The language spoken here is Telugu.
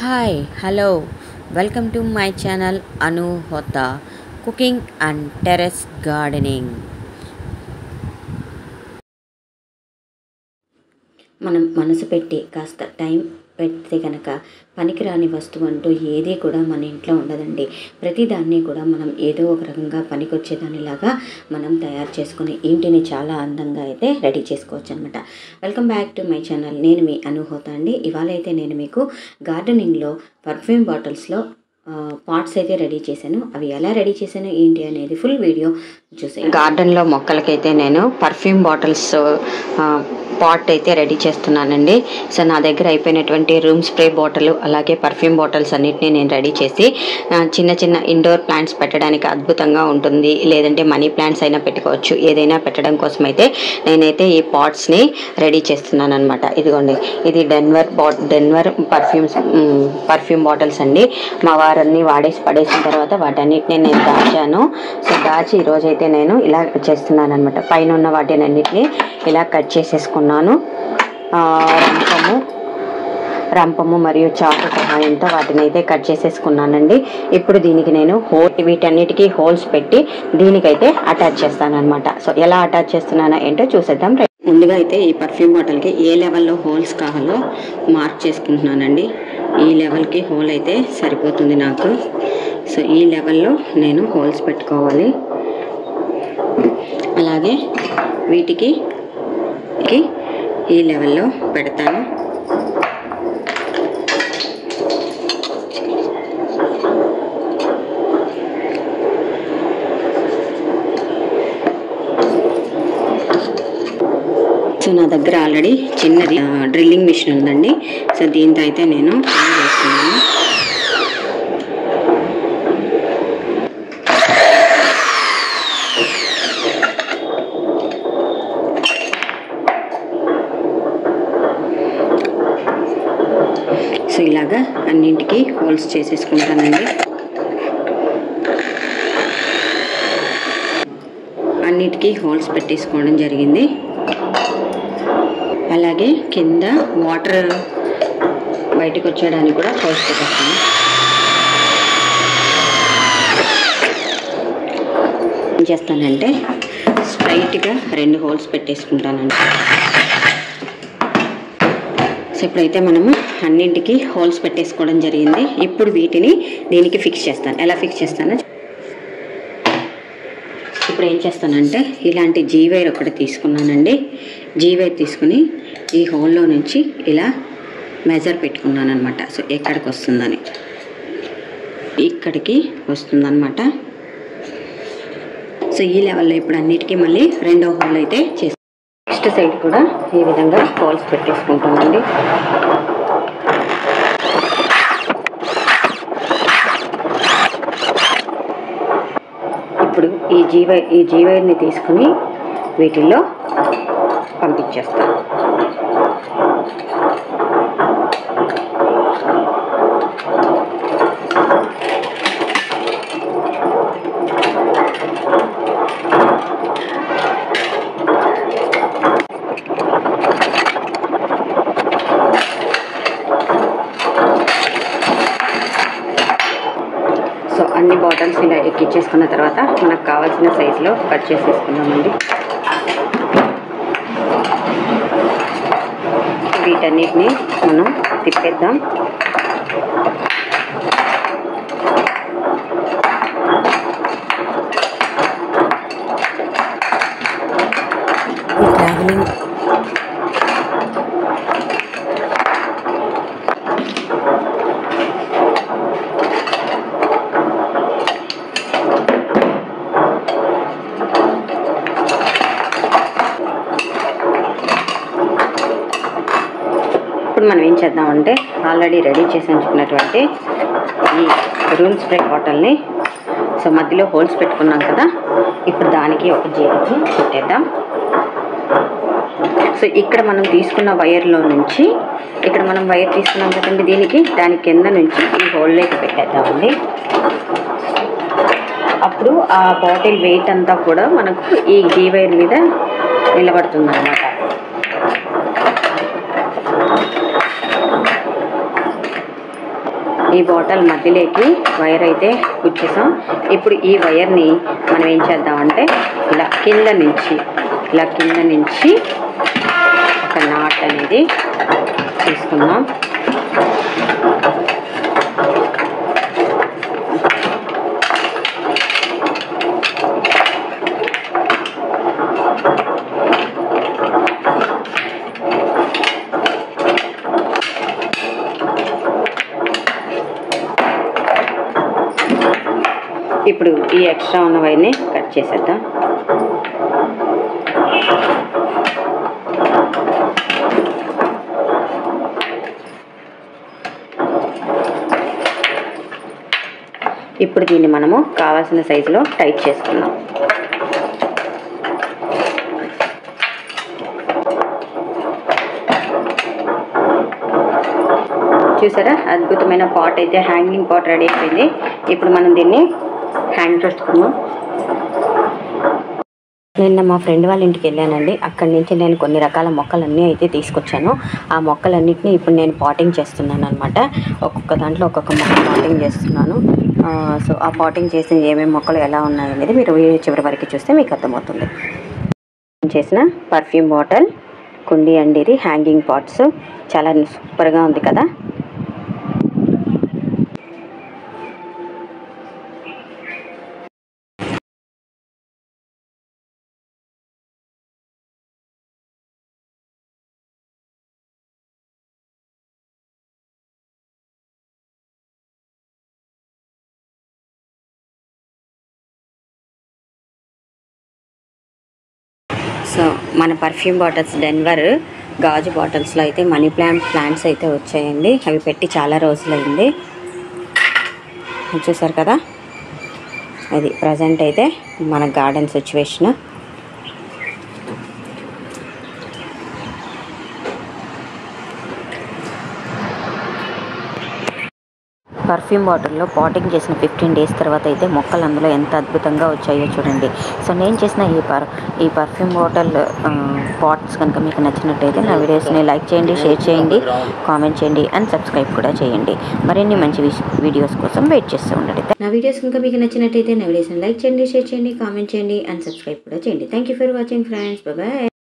Hi, hello. Welcome to my channel Anu Hota Cooking and Terrace Gardening. మనం మనసు పెట్టి కాస్త టైం పెడితే కనుక పనికిరాని వస్తువు అంటూ ఏది కూడా మన ఇంట్లో ఉండదండి. ప్రతిదాన్ని కూడా మనం ఏదో ఒక రకంగా పనికొచ్చేదానిలాగా మనం తయారు చేసుకుని ఇంటిని చాలా అందంగా అయితే రెడీ చేసుకోవచ్చు అనమాట. Welcome back to my channel. నేను మీ అనుహోత అండి. ఇవాళ అయితే నేను మీకు గార్డెనింగ్లో పర్ఫ్యూమ్ బాటిల్స్లో పాట్స్ అయితే రెడీ చేశాను. అవి ఎలా రెడీ చేశాను ఏంటి అనేది ఫుల్ వీడియో చూసాను. గార్డెన్లో మొక్కలకైతే నేను పర్ఫ్యూమ్ బాటిల్స్ పాట్ అయితే రెడీ చేస్తున్నానండి. సో నా దగ్గర అయిపోయినటువంటి రూమ్ స్ప్రే బాటిల్ అలాగే పర్ఫ్యూమ్ బాటిల్స్ అన్నిటిని నేను రెడీ చేసి చిన్న చిన్న ఇండోర్ ప్లాంట్స్ పెట్టడానికి అద్భుతంగా ఉంటుంది. లేదంటే మనీ ప్లాంట్స్ అయినా పెట్టుకోవచ్చు. ఏదైనా పెట్టడం కోసం అయితే నేనైతే ఈ పాట్స్ని రెడీ చేస్తున్నాను అనమాట. ఇదిగోండి, ఇది డెన్వర్ పర్ఫ్యూమ్ బాటిల్స్ అండి. మా వారన్నీ వాడేసి పడేసిన తర్వాత వాటన్నిటిని నేను దాచాను. సో దాచి ఈరోజైతే నేను ఇలా చేస్తున్నాను అనమాట. పైన ఉన్న వాటిని అన్నిటిని ఇలా కట్ చేసేసుకున్నాను. రంపము మరియు చాకు సహాయంతో వాటిని అయితే కట్ చేసేసుకున్నానండి. ఇప్పుడు దీనికి నేను వీటన్నిటికీ హోల్స్ పెట్టి దీనికైతే అటాచ్ చేస్తాను అనమాట. సో ఎలా అటాచ్ చేస్తున్నానో ఏంటో చూసేద్దాం. ముందుగా అయితే ఈ పర్ఫ్యూమ్ బాటిల్కి ఏ లెవెల్లో హోల్స్ కావాలో మార్క్ చేసుకుంటున్నానండి. ఈ లెవెల్కి హోల్ అయితే సరిపోతుంది నాకు. సో ఈ లెవెల్లో నేను హోల్స్ పెట్టుకోవాలి. అలాగే వీటికి ఈ లెవెల్లో పెడతాను. సో నా దగ్గర ఆల్రెడీ చిన్నది డ్రిల్లింగ్ మిషన్ ఉందండి. సో దీంతో అయితే నేను వేస్తున్నాను. సో ఇలాగా అన్నింటికి హోల్స్ చేసేసుకుంటానండి. అన్నిటికీ హోల్స్ పెట్టేసుకోవడం జరిగింది. అలాగే కింద వాటర్ బయటకు వచ్చేయడానికి కూడా హోల్స్ పెట్టేస్తాను. ఏం చేస్తానంటే స్ట్రైట్గా 2 హోల్స్ పెట్టేసుకుంటానండి. సో ఇప్పుడైతే మనము అన్నింటికి హోల్స్ పెట్టేసుకోవడం జరిగింది. ఇప్పుడు వీటిని దీనికి ఫిక్స్ చేస్తాను. ఎలా ఫిక్స్ చేస్తానో ఇప్పుడు ఏం చేస్తానంటే ఇలాంటి జీవైర్ ఒకటి తీసుకున్నానండి. జీవైర్ తీసుకుని ఈ హోల్లో నుంచి ఇలా మెజర్ పెట్టుకున్నాను అనమాట. సో ఎక్కడికి వస్తుందని ఇక్కడికి వస్తుందన్నమాట. సో ఈ లెవెల్లో ఇప్పుడు అన్నిటికీ మళ్ళీ 2వ హోల్ అయితే చేస్తాను. నెక్స్ట్ సైడ్ కూడా ఈ విధంగా హోల్స్ పెట్టేసుకుంటామండి. ఇప్పుడు ఈ జీవైర్ని తీసుకుని వీటిల్లో పంపించేస్తాను. సో అన్ని బాటిల్స్ ఇలా ఎక్కించేసుకున్న తర్వాత మనకు కావాల్సిన సైజులో కట్ చేసేసుకున్నామండి. వీటన్నిటిని మనం తిప్పేద్దాం. ఇప్పుడు మనం ఏం చేద్దామంటే ఆల్రెడీ రెడీ చేసి ఉంచుకున్నటువంటి ఈ రూమ్ స్ప్రే బాటిల్ని సో మధ్యలో హోల్స్ పెట్టుకున్నాం కదా, ఇప్పుడు దానికి ఒక జీవికి పెట్టేద్దాం. సో ఇక్కడ మనం తీసుకున్న వైర్లో నుంచి ఇక్కడ మనం వైర్ తీసుకున్నాం కదండి, దాని కింద నుంచి ఈ హోల్లోకి పెట్టేద్దామండి. అప్పుడు ఆ బాటిల్ వెయిట్ అంతా కూడా మనకు ఈ జీ వైర్ మీద నిలబడుతుంది అన్నమాట. ఈ బాటిల్ మధ్యలోకి వైర్ అయితే గుచ్చేసాం. ఇప్పుడు ఈ వైర్ని మనం ఏం చేద్దామంటే ఇలా కింద నుంచి ఒక నాట్ అనేది తీసుకుందాం. ఇప్పుడు ఈ ఎక్స్ట్రా ఉన్న వైర్ని కట్ చేసేద్దాం. ఇప్పుడు దీన్ని మనము కావాల్సిన సైజులో టైట్ చేసుకుందాం. చూసారా, అద్భుతమైన పాట్ అయితే హ్యాంగింగ్ పాట్ రెడీ అయిపోయింది. ఇప్పుడు మనం దీన్ని హ్యాంగ్ చేసుకుందాం. నిన్న మా ఫ్రెండ్ వాళ్ళ ఇంటికి వెళ్ళానండి. అక్కడి నుంచి నేను కొన్ని రకాల మొక్కలన్నీ అయితే తీసుకొచ్చాను. ఆ మొక్కలన్నింటినీ ఇప్పుడు నేను పాటింగ్ చేస్తున్నాను అనమాట. ఒక్కొక్క దాంట్లో ఒక్కొక్క మొక్క పాటింగ్ చేస్తున్నాను. సో ఆ పాటింగ్ చేసిన ఏమేమి మొక్కలు ఎలా ఉన్నాయనేది మీరు చివరి వరకు చూస్తే మీకు అర్థమవుతుంది. చేసిన పర్ఫ్యూమ్ బాటిల్, కుండీ అండి, ఇది హ్యాంగింగ్ పాట్స్ చాలా సూపర్గా ఉంది కదా. సో మన పర్ఫ్యూమ్ బాటిల్స్ డెన్వర్ గాజు బాటిల్స్లో అయితే మనీ ప్లాంట్స్ అయితే వచ్చాయండి. అవి పెట్టి చాలా రోజులైంది. చూసారు కదా, అది ప్రజెంట్ అయితే మన గార్డెన్ సిచ్యువేషన్. పర్ఫ్యూమ్ బాటిల్లో పాటింగ్ చేసిన 15 days తర్వాత అయితే మొక్కలు అందులో ఎంత అద్భుతంగా వచ్చాయో చూడండి. సో నేను చేసిన ఈ పర్ఫ్యూమ్ బాటిల్ పాట్స్ కనుక మీకు నచ్చినట్టయితే నా వీడియోస్ని లైక్ చేయండి, షేర్ చేయండి, కామెంట్ చేయండి అండ్ సబ్స్క్రైబ్ కూడా చేయండి. మరిన్ని మంచి వీడియోస్ కోసం వెయిట్ చేస్తూ ఉండండి. నా వీడియోస్ కనుక మీకు నచ్చినట్టయితే నా వీడియోస్ని లైక్ చేయండి, షేర్ చేయండి, కామెంట్ చేయండి అండ్ సబ్స్క్రైబ్ కూడా చేయండి. Thank you for watching friends. Bye.